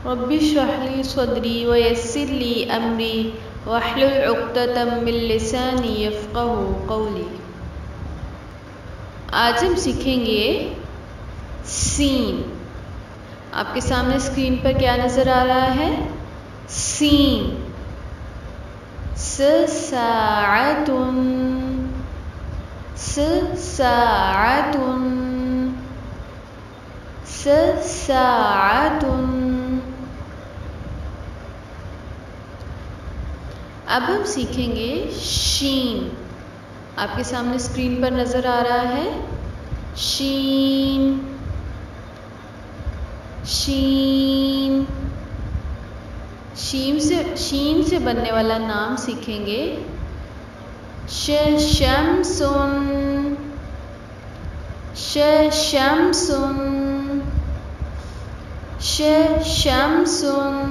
Rabbi इश्रह ली सदरी व यस्सिर ली अमरी वहलुल उक़्दतम मिन लिसानी यफ़क़हू क़ौली। आज हम सीखेंगे सीन। आपके सामने स्क्रीन पर क्या नज़र आ रहा है? सीन। साअतुन, साअतुन, साअतुन। अब हम सीखेंगे शीन। आपके सामने स्क्रीन पर नज़र आ रहा है शीन, शीन। शीन से बनने वाला नाम सीखेंगे शमसुन, शमसुन, शमसुन।